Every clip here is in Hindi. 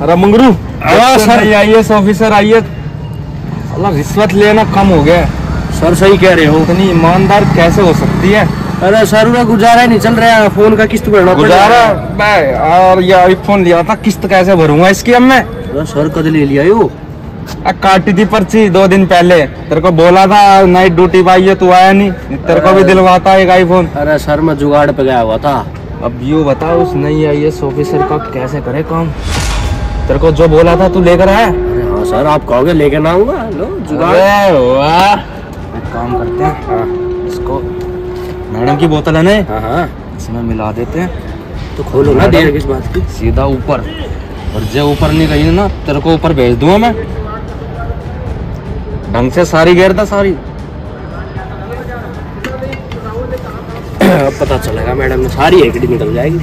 अरे मंगरू सर, IAS ऑफिसर आइए। अल्लाह रिश्वत लेना कम हो गया सर। सही कह रहे हो। इतनी ईमानदार कैसे हो सकती है? अरे सर उन्हें गुजारा ही नहीं चल रहा है, फोन का किस्त भरना गुजारा और ये आईफोन लिया था, किस्त कैसे भरूंगा इसकी अब मैं? सर कद ले लिया यो? काटी थी पर्ची 2 दिन पहले, तेरे को बोला था नाइट ड्यूटी पे आइए, तू आया नहीं। तेरे को भी दिलवाता एक आईफोन। अरे सर मैं जुगाड़ पे गया हुआ था। अब यो बता उस नई IAS ऑफिसर का कैसे करे काम? तेरे को जो बोला था तू लेकर आया? हाँ सर, आप कहोगे लेकर ना आऊंगा। लो जुगाड़। एक काम करते हैं, इसको मैडम की बोतल है ना, हाँ इसमें मिला देते हैं। तो खोलो ना, देर किस बात की? सीधा ऊपर, और जो ऊपर नहीं गई ना तेरे को ऊपर भेज दूंगा मैं। ढंग से सारी घेर था सारी। अब पता चलेगा मैडम ने सारी एकड़ी निकल जाएगी।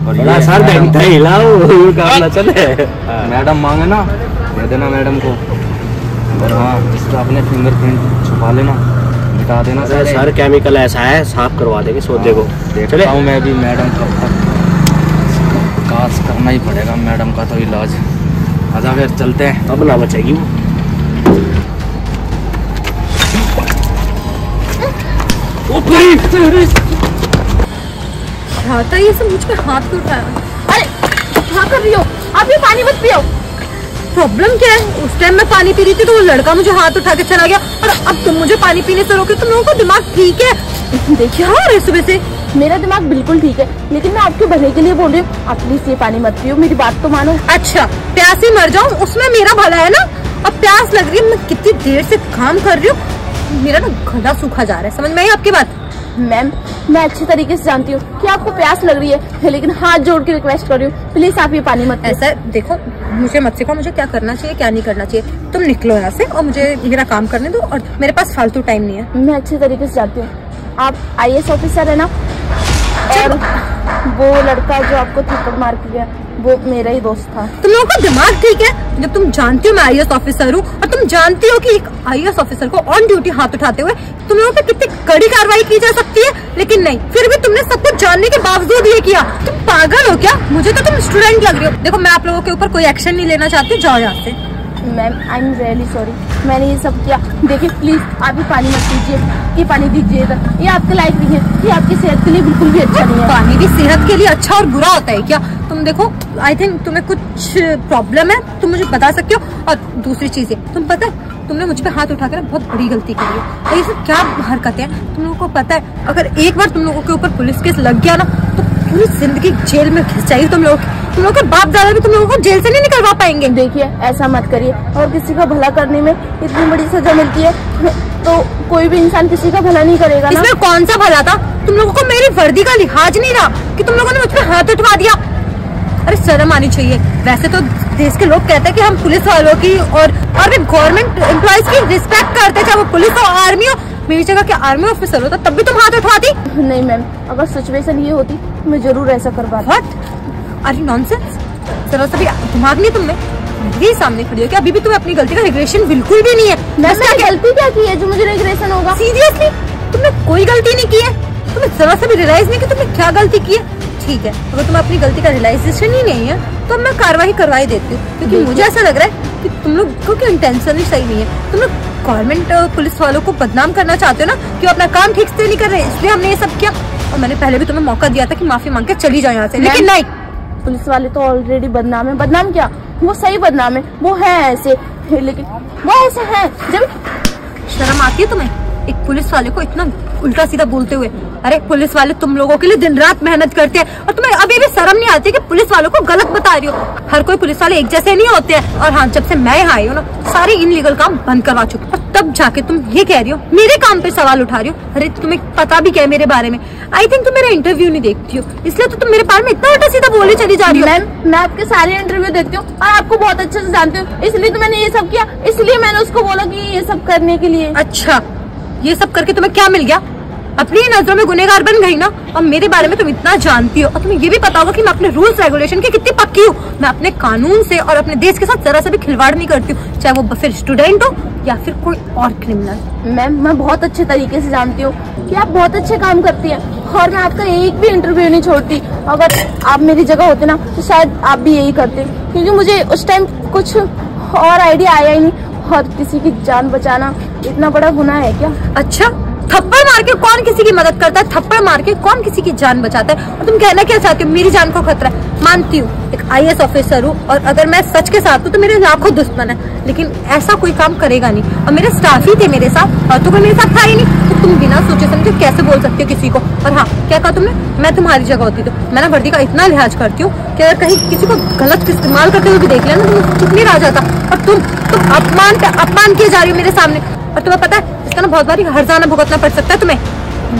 और ये सर देखता ही लाओ काम ना चले। मैडम मांगे ना दे देना मैडम को। और हाँ, इसका अपने फिंगरप्रिंट छुपा लेना, मिटा देना। सर केमिकल ऐसा है, साफ करवा देंगे सौदे को। देखता हूँ मैं भी मैडम का काज करना ही पड़ेगा, मैडम का तो इलाज। आजा फिर चलते हैं, अब ना बचेगी वो। तो ये सब मुझ पे हाथ क्यों उठाया? अरे क्या कर रही हो आप? ये पानी मत पियो। प्रॉब्लम क्या है? उस टाइम मैं पानी पी रही थी तो वो लड़का मुझे हाथ उठा के चला गया, और अब तुम मुझे पानी पीने से रोके। तुम लोगों का दिमाग ठीक है? देखिए हाँ, सुबह से मेरा दिमाग बिल्कुल ठीक है, लेकिन मैं आपके भले के लिए बोल रही हूँ। आप प्लीज ये पानी मत पियो, मेरी बात तो मानो। अच्छा, प्यास ही मर जाऊं उसमें मेरा भला है ना? अब प्यास लग रही है, मैं कितनी देर से काम कर रही हूँ, मेरा ना गला सूखा जा रहा है। समझ में आई आपकी बात? मैम मैं अच्छे तरीके से जानती हूँ कि आपको प्यास लग रही है, लेकिन हाथ जोड़ के रिक्वेस्ट कर रही हूँ, प्लीज आप ये पानी मत। ऐसा देखो, मुझे मत सिखाओ मुझे क्या करना चाहिए क्या नहीं करना चाहिए। तुम निकलो यहाँ से और मुझे मेरा काम करने दो, और मेरे पास फालतू टाइम नहीं है। मैं अच्छे तरीके से जानती हूँ, आप IAS ऑफिसर है ना, और वो लड़का जो आपको थप्पड़ मार के गया वो मेरा ही दोस्त था। तुम लोगों का दिमाग ठीक है? जब तुम जानती हो मैं IAS ऑफिसर हूँ, और तुम जानती हो कि एक IAS ऑफिसर को ऑन ड्यूटी हाथ उठाते हुए तुम लोगों पे कितनी कड़ी कार्रवाई की जा सकती है, लेकिन नहीं, फिर भी तुमने सब कुछ जानने के बावजूद ये किया। तुम पागल हो क्या? मुझे तो तुम स्टूडेंट लग रही हो। देखो मैं आप लोगों के ऊपर कोई एक्शन नहीं लेना चाहती, जाओ यहाँ से। Ma'am I am really sorry, मैंने ये सब किया। देखिए प्लीज आप ये पानी मत पीजिए, ये पानी दीजिए इधर, ये आपके लायक नहीं है, ये आपकी सेहत के लिए बिल्कुल भी अच्छा नहीं है। पानी भी सेहत के लिए अच्छा और बुरा होता है क्या? तुम देखो, आई थिंक तुम्हें कुछ प्रॉब्लम है, तुम मुझे बता सकते हो। और दूसरी चीज है, तुम पता है तुमने मुझ पे हाथ उठाकर बहुत बड़ी गलती करी है। और ये सब क्या हरकतें हैं? तुम लोगों को पता है अगर एक बार तुम लोगों के ऊपर पुलिस केस लग गया ना तो पूरी जिंदगी जेल में घिस जाएगी। तुम लोगों के बाप दादा भी तुम लोगों को जेल से नहीं निकलवा पाएंगे। देखिए ऐसा मत करिए, और किसी का भला करने में इतनी बड़ी सजा मिलती है तो कोई भी इंसान किसी का भला नहीं करेगा ना। इसमें कौन सा भला था? तुम लोगों को मेरी वर्दी का लिहाज नहीं रहा कि तुम लोगों ने मुझ पे हाथ उठवा दिया। अरे शर्म आनी चाहिए। वैसे तो देश के लोग कहते हैं कि हम पुलिस वालों की और भी गवर्नमेंट एम्प्लॉयज की रिस्पेक्ट करते, चाहे वो पुलिस हो आर्मी हो। मेरी जगह क्या आर्मी ऑफिसर होता तब भी तुम हाथ उठवाती? नहीं मैम, अगर सिचुएशन ये होती मैं जरूर ऐसा करवाती। What are you nonsense? जरा सा भी दिमाग नहीं तुमने? मेरे सामने खड़ी हो कि अभी भी तुम्हें अपनी गलती का रिग्रेशन बिल्कुल भी नहीं है। मैंने गलती क्या की है जो मुझे रिग्रेशन होगा? सीरियसली तुमने कोई गलती नहीं की है? तुम्हें जरा सा भी रियलाइज नहीं कि तुमने क्या गलती की है? ठीक है, अगर तुम्हें अपनी गलती का रियलाइजेशन ही नहीं है तो मैं कार्रवाई करवाई देती हूँ, क्योंकि मुझे ऐसा लग रहा है कि तुम लोग को इंटेंशन ही सही नहीं है। तुम लोग गवर्नमेंट पुलिस वालों को बदनाम करना चाहते हो ना कि वो अपना काम ठीक से नहीं कर रहे, इसलिए हमने ये सब किया। और मैंने पहले भी तुम्हें मौका दिया था कि माफी मांग के चली जाओ यहाँ से, लेकिन नहीं। पुलिस वाले तो ऑलरेडी बदनाम है। बदनाम क्या, वो सही बदनाम है, वो है ऐसे, लेकिन वो ऐसे है। जब शर्म आती है तुम्हें एक पुलिस वाले को इतना उल्टा सीधा बोलते हुए? अरे पुलिस वाले तुम लोगों के लिए दिन रात मेहनत करते हैं, और तुम्हें अभी भी शर्म नहीं आती कि पुलिस वालों को गलत बता रही हो? हर कोई पुलिस वाले एक जैसे नहीं होते हैं। और हाँ, जब से मैं यहाँ आई हूँ ना सारे इनलीगल काम बंद करवा चुकी हूँ, और तब जाके तुम ये कह रही हो मेरे काम पे सवाल उठा रही हो। अरे तुम्हें पता भी क्या है मेरे बारे में? आई थिंक तुम मेरा इंटरव्यू नहीं देखती हो, इसलिए तो तुम मेरे बारे में इतना उल्टा सीधा बोले चली जा रही हो। मैम मैं आपके सारे इंटरव्यू देखती हूँ और आपको बहुत अच्छे से जानती हूँ, इसलिए तो मैंने ये सब किया, इसलिए मैंने उसको बोला कि ये सब करने के लिए। अच्छा, ये सब करके तुम्हें क्या मिल गया? अपनी नजरों में गुनहगार बन गई ना? और मेरे बारे में तुम इतना जानती हो और तुम्हें ये भी पता होगा कि मैं अपने रूल्स रेगुलेशन की कितनी पक्की हूँ। मैं अपने कानून से और अपने देश के साथ जरा सा भी खिलवाड़ नहीं करती हूँ, चाहे वो फिर स्टूडेंट हो या फिर कोई और क्रिमिनल। मैम मैं बहुत अच्छे तरीके से जानती हूँ कि आप बहुत अच्छे काम करती हैं और मैं आपका एक भी इंटरव्यू नहीं छोड़ती। अगर आप मेरी जगह होते ना तो शायद आप भी यही करते, क्योंकि मुझे उस टाइम कुछ और आइडिया आया ही नहीं। और किसी की जान बचाना इतना बड़ा गुनाह है क्या? अच्छा, थप्पड़ मार के कौन किसी की मदद करता है? थप्पड़ मार के कौन किसी की जान बचाता है? और तुम कहना क्या चाहती हो? मेरी जान को खतरा है। मानती हूँ एक IAS ऑफिसर हूँ और अगर मैं सच के साथ हूँ तो मेरे लाखों दुश्मन है, लेकिन ऐसा कोई काम करेगा नहीं। और मेरे स्टाफ ही थे मेरे साथ और तो कोई मेरे साथ था ही नहीं, तो तुम बिना सोचे समझे कैसे बोल सकते हो किसी को? और हाँ, क्या कहा तुमने? मैं तुम्हारी जगह होती तो मैं ना वर्दी का इतना लिहाज करती हूँ कि अगर कहीं किसी को गलत इस्तेमाल करते हुए भी देख लिया ना तो चुप नहीं रह जाता। और तुम अपमान पे अपमान किए जा रही हो मेरे सामने, और तुम्हें पता है इसका ना बहुत बारी हर्जाना भुगतना पड़ सकता है तुम्हें।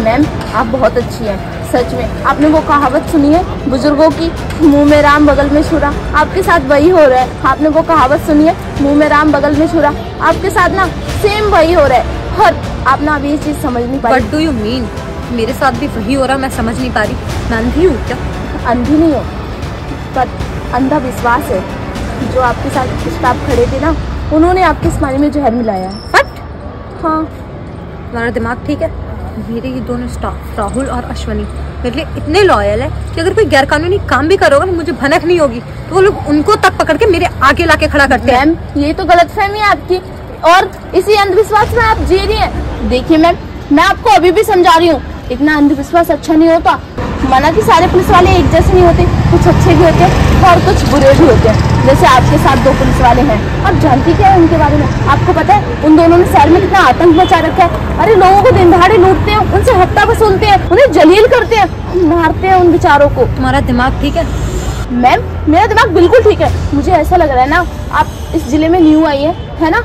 मैम आप बहुत अच्छी हैं सच में। आपने वो कहावत सुनी है बुजुर्गों की, मुंह में राम बगल में छुरा? आपके साथ वही हो रहा है। आपने वो कहावत सुनी है, मुंह में राम बगल में छुरा? आपके साथ ना सेम वही हो रहा है। और आप ना अभी ये चीज समझ नहीं पा रही। What do you mean? मेरे साथ भी वही हो रहा, मैं समझ नहीं पा रही। मैं अंधी हूँ क्या? अंधी नहीं हो, पर अंधा विश्वास है। जो आपके साथ स्टाफ खड़े थे ना, उन्होंने आपके इस पानी में जहर मिलाया है। What? हाँ, तुम्हारा दिमाग ठीक है? मेरे ये दोनों स्टाफ राहुल और अश्वनी मेरे लिए इतने लॉयल है कि अगर कोई गैरकानूनी काम भी करोगे ना मुझे भनक नहीं होगी, तो वो लोग उनको तक पकड़ के मेरे आगे लाके खड़ा करते हैं। मैम ये तो गलतफहमी है आपकी और इसी अंधविश्वास में आप जी रही हैं। देखिए मैम, मैं आपको अभी भी समझा रही हूँ, इतना अंधविश्वास अच्छा नहीं होता। माना कि सारे पुलिस वाले एक जैसे नहीं होते, कुछ अच्छे भी होते हैं और कुछ बुरे भी होते हैं। जैसे आपके साथ 2 पुलिस वाले हैं। आप जानती क्या है उनके बारे में? आपको पता है उन दोनों ने शहर में कितना आतंक मचा रखा है? अरे लोगों को दिन दहाड़े लूटते हैं, उनसे हफ्ता वसूलते हैं, उन्हें जलील करते हैं, मारते हैं उन बेचारों को। तुम्हारा दिमाग ठीक है? मैम मेरा दिमाग बिल्कुल ठीक है। मुझे ऐसा लग रहा है ना आप इस जिले में न्यू आई है ना?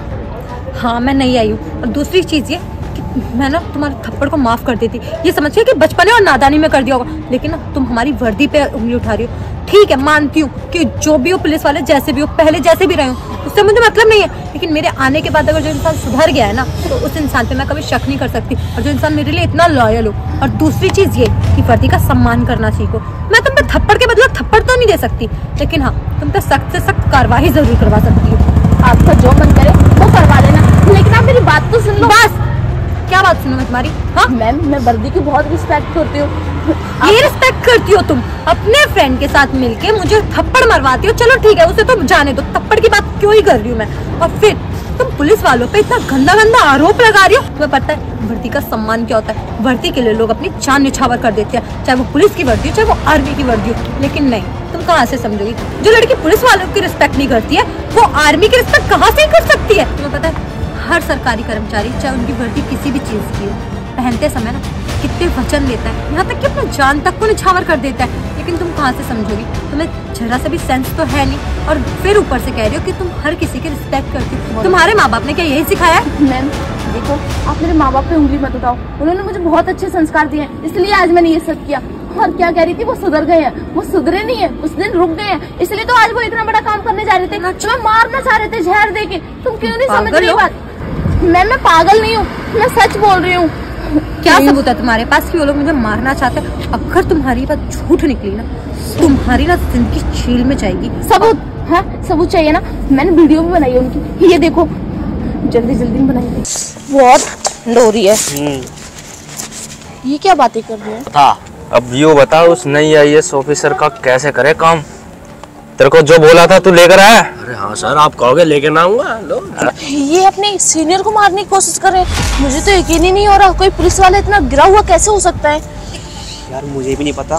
हाँ मैं नहीं आई हूँ। और दूसरी चीज ये कि मैं ना तुम्हारे थप्पड़ को माफ कर देती, ये समझ के कि बचपने और नादानी में कर दिया होगा, लेकिन ना तुम हमारी वर्दी पे उंगली उठा रही हो। ठीक है मानती हूँ कि जो भी हो पुलिस वाले जैसे भी हो, पहले जैसे भी रहे हो, उससे मुझे मतलब नहीं है, लेकिन मेरे आने के बाद अगर जो इंसान सुधर गया है ना तो उस इंसान पे मैं कभी शक नहीं कर सकती। और जो इंसान मेरे लिए इतना लॉयल हो। और दूसरी चीज ये कि वर्दी का सम्मान करना सीखो। मैं तुम पे थप्पड़ के बदले थप्पड़ तो नहीं दे सकती, लेकिन हाँ तुम पे सख्त से सख्त कार्रवाई जरूर करवा सकती हूँ। आपका जो मन करे वो करवा लेना, लेकिन आप मेरी बात तो सुन लो। बस क्या बात सुनो मैं तुम्हारी? हाँ मैम मैं वर्दी की बहुत रिस्पेक्ट करती हूँ। ये रिस्पेक्ट करती हो तुम? अपने फ्रेंड के साथ मिलके मुझे थप्पड़ मरवाती हो। चलो ठीक है उसे तो जाने दो, थप्पड़ की बात क्यों ही कर रही हूँ मैं। और फिर तुम पुलिस वालों पे इतना गंदा गंदा आरोप लगा रही हो। तुम्हें पता है वर्दी का सम्मान क्या होता है? वर्दी के लिए लोग अपनी जान न्यौछावर कर देते हैं, चाहे वो पुलिस की वर्दी हो चाहे वो आर्मी की वर्दी हो। लेकिन नहीं, तुम कहाँ से समझोगी? जो लड़की पुलिस वालों की रिस्पेक्ट नहीं करती है वो आर्मी की रिस्पेक्ट कहाँ से कर सकती है? तुम्हें पता है हर सरकारी कर्मचारी चाहे उनकी वर्दी किसी भी चीज की हो, पहनते समय ना कितने वचन देता है, यहाँ तक कि अपना जान तक को निछावर कर देता है। लेकिन तुम कहाँ से समझोगी? तुम्हें जरा सा भी सेंस तो है नहीं, और फिर ऊपर से कह रही हो कि तुम हर किसी की रिस्पेक्ट करती हो। तुम्हारे माँ बाप ने क्या यही सिखाया है? मैम देखो, आप मेरे माँ बाप पे उंगली मत उठाओ। उन्होंने मुझे बहुत अच्छे संस्कार दिए हैं, इसलिए आज मैंने ये सब किया। और क्या कह रही थी, वो सुधर गए हैं? वो सुधरे नहीं है, उस दिन रुक गए हैं, इसलिए तो आज वो इतना बड़ा काम करने जा रहे थे। तुम्हें मारना चाह रहे थे जहर दे के। तुम क्यों नहीं समझ रही बात? मैम मैं पागल नहीं हूँ, मैं सच बोल रही हूँ। क्या सबूत है तुम्हारे पास कि वो लोग मुझे मारना चाहते हैं? अगर तुम्हारी बात झूठ निकली ना तुम्हारी ना जिंदगी जेल में जाएगी। सबूत है? सबूत चाहिए ना? मैंने वीडियो भी बनाई है उनकी, ये देखो। जल्दी जल्दी में बनाई थी। बहुत डोरी है। ये क्या बातें कर रही है? बता अब यो बता उस नई IAS ऑफिसर का कैसे करे काम? तेरे को जो बोला था तू लेकर आया? अरे हाँ सर, आप कहोगे लेके ना आऊंगा। लो ये अपने सीनियर को मारने की कोशिश कर रहे हैं। मुझे तो यकीन ही नहीं हो रहा, कोई पुलिस वाला इतना गिरा हुआ कैसे हो सकता है? यार मुझे भी नहीं पता,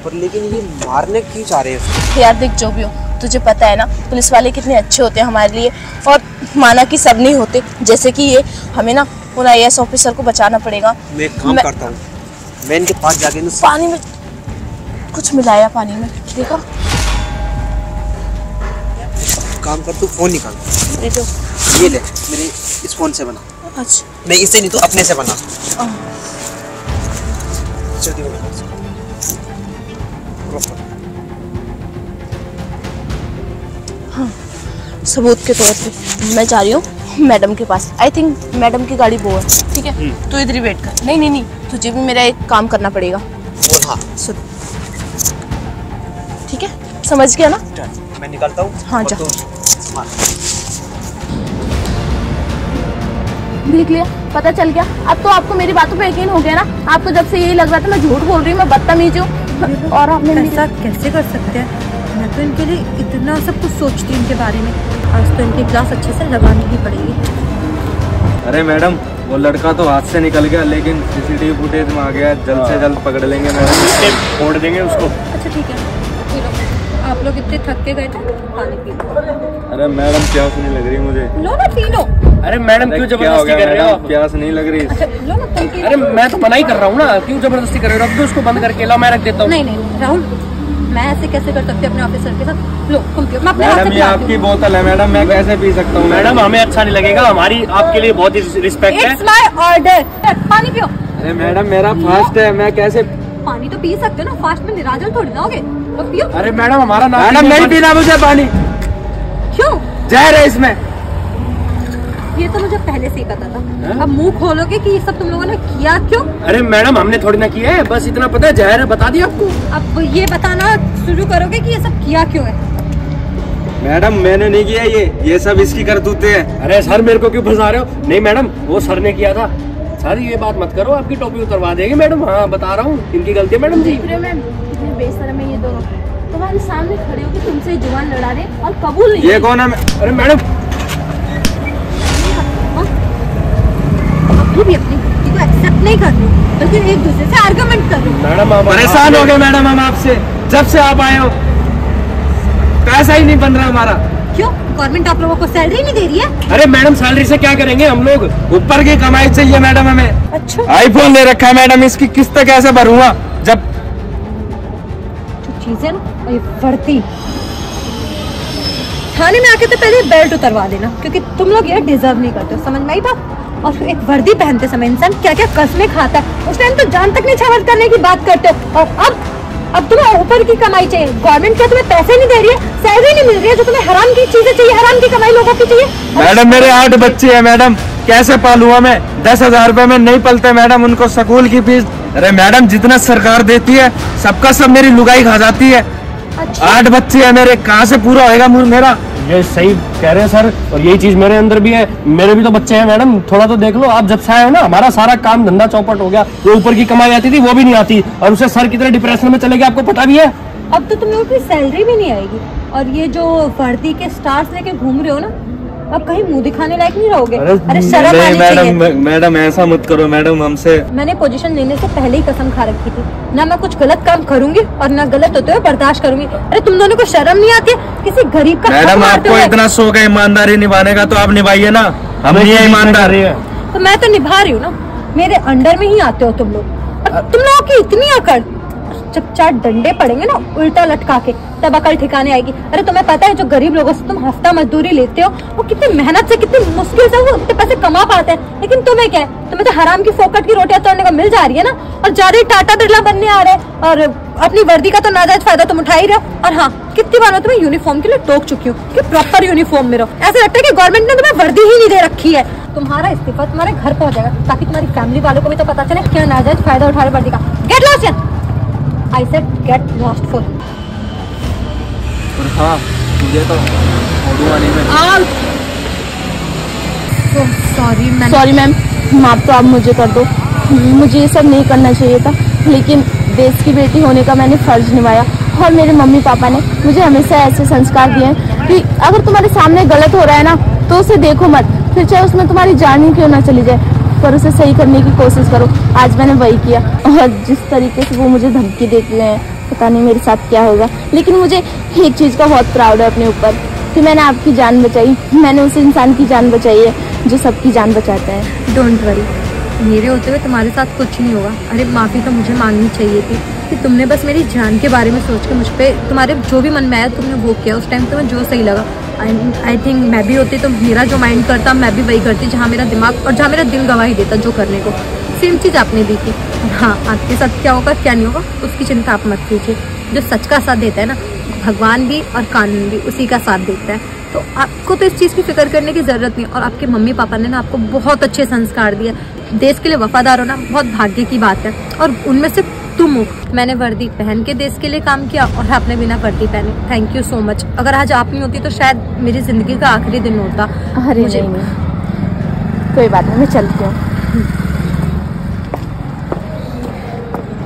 पर लेकिन ये मारने क्यों चाह रहे हैं? यार देख, जो भी हो, तुझे पता है ना पुलिस वाले कितने अच्छे होते हैं हमारे लिए। और माना कि सब नहीं होते, जैसे कि ये, हमें ना उन IAS ऑफिसर को बचाना पड़ेगा। मैं एक काम करता हूँ, मैं इनके पास जाके पानी में कुछ मिलाया, पानी में देखा। काम कर, तू फोन निकाल। ये तो ये ले, मेरे इस फोन से बना। अच्छा नहीं इससे नहीं तो अपने से बना। जल्दी बना। हाँ, सबूत के तौर पे मैं जा रही हूँ मैडम के पास। आई थिंक मैडम की गाड़ी वो है। ठीक है, तू इधर ही वेट कर। नहीं नहीं नहीं, तुझे भी मेरा एक काम करना पड़ेगा। और हाँ सुन, ठीक है, समझ गया ना? मैं निकलता हूँ। हाँ, और जा। तो सामान। देख लिया, पता चल गया। अब तो आपको मेरी बातों पे यकीन हो गया ना? आपको जब से यही लग रहा था मैं झूठ बोल रही हूँ, मैं बदतमीज हूँ, और आपने ऐसा कैसे कर सकते हैं? मैं तो इनके लिए इतना सब कुछ सोचती हूँ इनके बारे में। आज तो इनकी क्लास अच्छे से लगानी ही पड़ेगी। अरे मैडम, वो लड़का तो हाथ से निकल गया, लेकिन सीसीटीवी फुटेज में आ गया। जल्द से जल्द पकड़ लेंगे मैडम, छोड़ देंगे उसको। अच्छा ठीक है, पी लो। आप लोग इतने थक के गए थे, पानी पी लो। अरे मैडम प्यास नहीं लग रही मुझे। लो ना, पी लो। अरे मैडम क्यों क्या हो जबरदस्ती गया कर रहे हो? मैडम? प्यास नहीं लग रही। अच्छा लो ना, तुम पी लो। अरे मैं तो मना ही कर रहा हूँ ना, क्यों जबरदस्ती कर रहे हो? रख दो उसको बंद करके, ला मैं रख देता हूँ। नहीं नहीं राहुल, मैं ऐसे कैसे कर सकती हूँ अपने ऑफिसर के साथ? लो तुम पियो, मैं अपने हाथ से मैडम ये पिलाती आपकी हूँ। बोतल है मैडम, मैं कैसे पी सकता हूँ? मैडम हमें अच्छा नहीं लगेगा, हमारी आपके लिए बहुत ही रिस्पेक्ट है। It's my order। पानी पियो। अरे मैडम मेरा फास्ट है, मैं कैसे? पानी तो पी सकते हो ना, फास्ट में निराजल थोड़ी ना होगे, तो पियो। अरे मैडम हमारा नाम मैडम नहीं पीना मुझे पानी, क्यों? जहर है इसमें। ये तो मुझे पहले से ही पता था। अब मुंह खोलोगे कि ये सब तुम लोगों ने किया क्यों? अरे मैडम हमने थोड़ी ना किया है, बस इतना पता है जहर है, बता दिया आपको। अब ये बताना शुरू करोगे कि ये सब किया क्यों है? मैडम मैंने नहीं किया ये सब इसकी करतूतें हैं। अरे सर मेरे को क्यों फंसा रहे हो? नहीं मैडम, वो सर ने किया था। सर ये बात मत करो, आपकी टोपी उतरवा देंगे मैडम। हाँ बता रहा हूँ, इनकी गलती है मैडम जी। देख रहे हो मैम, कितने बेशर्म है ये दोनों। तुम्हारे सामने खड़े होकर तुमसे जुबान लड़ा रहे और कबूल नहीं। ये कौन है? अरे मैडम अभी भी अपनी गलती को एक्सेप्ट नहीं कर रहे हो, बल्कि एक दूसरे से आर्गुमेंट कर रहे हो। मैडम हम परेशान हो गए मैडम हम आपसे, जब से आप आए हो पैसा ही नहीं बन रहा हमारा। क्यों? गवर्नमेंट आप लोगों को सैलरी नहीं दे रही है? अरे मैडम सैलरी से क्या करेंगे हम लोग? ऊपर की कमाई चाहिए मैडम हमें। अच्छा, आईफोन ले रखा है मैडम, इसकी किस्त कैसे भरूंगा? जब जो चीजें ना, और ये वर्दी थाने में आके तो पहले बेल्ट उतरवा देना, क्योंकि तुम लोग ये डिजर्व नहीं करते हो, समझ में आई बात? और फिर एक वर्दी पहनते समय इंसान क्या क्या कस्में खाता है, उस टाइम तो जान तक नहीं छावट करने की बात करते हो। और अब तुम्हें ऊपर की कमाई चाहिए। गवर्नमेंट क्या तुम्हें पैसे नहीं दे रही है, सैलरी नहीं मिल रही है, जो तुम्हें हराम की चीजें चाहिए, हराम की कमाई लोगों की चाहिए। मैडम मेरे 8 बच्चे हैं मैडम, कैसे पालूंगा मैं? 10,000 रुपए में नहीं पलते मैडम, उनको स्कूल की फीस। अरे मैडम जितना सरकार देती है सबका सब मेरी लुगाई खा जाती है। अच्छा। 8 बच्चे हैं मेरे, कहाँ से पूरा होएगा मेरा? ये सही कह रहे हैं सर, और यही चीज मेरे अंदर भी है। मेरे भी तो बच्चे हैं मैडम, थोड़ा तो देख लो। आप जब से आए हो ना, हमारा सारा काम धंधा चौपट हो गया। वो ऊपर की कमाई आती थी वो भी नहीं आती, और उसे सर कितने डिप्रेशन में चले गए आपको पता भी है। अब तो तुम लोगों की सैलरी भी नहीं आएगी, और ये जो वर्दी के स्टार्स लेके घूम रहे हो ना, अब कहीं मुंह दिखाने लायक नहीं रहोगे। अरे शर्म आनी चाहिए। मैडम ऐसा मत करो मैडम हमसे। मैंने पोजीशन लेने से पहले ही कसम खा रखी थी, ना मैं कुछ गलत काम करूंगी और ना गलत होते हुए बर्दाश्त करूंगी। अरे तुम दोनों को शर्म नहीं आती है किसी गरीब का हक मैडम मारते आपको हुए? इतना शौक है ईमानदारी निभाने का, तो आप निभाइए ना। हम नहीं है ईमानदार। तो मैं तो निभा रही हूँ ना, मेरे अंडर में ही आते हो तुम लोग। और तुम लोगों की इतनी अकड़, जब 4 डंडे पड़ेंगे ना उल्टा लटका के, तब अकल ठिकाने आएगी। अरे तुम्हें पता है जो गरीब लोगों से तुम हफ्ता मजदूरी लेते हो, वो कितनी मेहनत से कितनी मुश्किल से वो उतने पैसे कमा पाते हैं, लेकिन तुम्हें क्या है? तुम्हें तो हराम की फोकट की रोटियां तोड़ने को मिल जा रही है ना, और ज्यादा ही टाटा बिरला बनने आ रहे हैं, और अपनी वर्दी का तो नाजायज फायदा तुम उठा ही रहे हो। और हाँ, कितनी बार मैं तुम्हें यूनिफॉर्म के लिए टोक चुकी हूँ कि प्रॉपर यूनिफॉर्म में रहो। ऐसा लगता है कि गवर्नमेंट ने तुम्हें वर्दी ही नहीं दे रखी है। तुम्हारा इस्तीफा तुम्हारे घर पहुंच जाएगा, ताकि तुम्हारी फैमिली वालों को भी तो पता चले क्या नाजायज फायदा उठा रहे वर्दी का। Get lost. I said get lost for। हाँ मुझे तो सॉरी मैम। सॉरी मैम, माफ तो आप मुझे कर दो। मुझे ये सब नहीं करना चाहिए था, लेकिन देश की बेटी होने का मैंने फर्ज निभाया। और मेरे मम्मी पापा ने मुझे हमेशा ऐसे संस्कार दिए हैं कि अगर तुम्हारे सामने गलत हो रहा है ना, तो उसे देखो मत, फिर चाहे उसमें तुम्हारी जान ही क्यों ना चली जाए, पर उसे सही करने की कोशिश करो। आज मैंने वही किया, और जिस तरीके से वो मुझे धमकी देते हैं, पता नहीं मेरे साथ क्या होगा। लेकिन मुझे एक चीज़ का बहुत प्राउड है अपने ऊपर, कि मैंने आपकी जान बचाई। मैंने उस इंसान की जान बचाई है जो सबकी जान बचाते हैं। डोंट वरी, मेरे होते हुए तुम्हारे साथ कुछ नहीं होगा। अरे माफ़ी तो मुझे मांगनी चाहिए थी कि तुमने बस मेरी जान के बारे में सोच के मुझ पर तुम्हारे जो भी मन में आया तुमने वो किया। उस टाइम तुम्हें जो सही लगा। आई थिंक मैं भी होती तो मेरा जो माइंड करता मैं भी वही करती, जहाँ मेरा दिमाग और जहाँ मेरा दिल गवाही देता जो करने को। सेम चीज़ आपने दी थी। हाँ, आपके साथ क्या होगा क्या नहीं होगा उसकी चिंता आप मत कीजिए। जो सच का साथ देता है ना, भगवान भी और कानून भी उसी का साथ देता है। तो आपको तो इस चीज़ की फिक्र करने की ज़रूरत नहीं। और आपके मम्मी पापा ने ना आपको बहुत अच्छे संस्कार दिए। देश के लिए वफादार होना बहुत भाग्य की बात है, और उनमें से तुम हो। मैंने वर्दी पहन के देश के लिए काम किया और आपने बिना वर्दी पहने। Thank you so much. अगर आज आप नहीं होती तो शायद मेरी जिंदगी का आखिरी दिन होता। अरे नहीं, कोई बात नहीं, मैं चलती हूँ।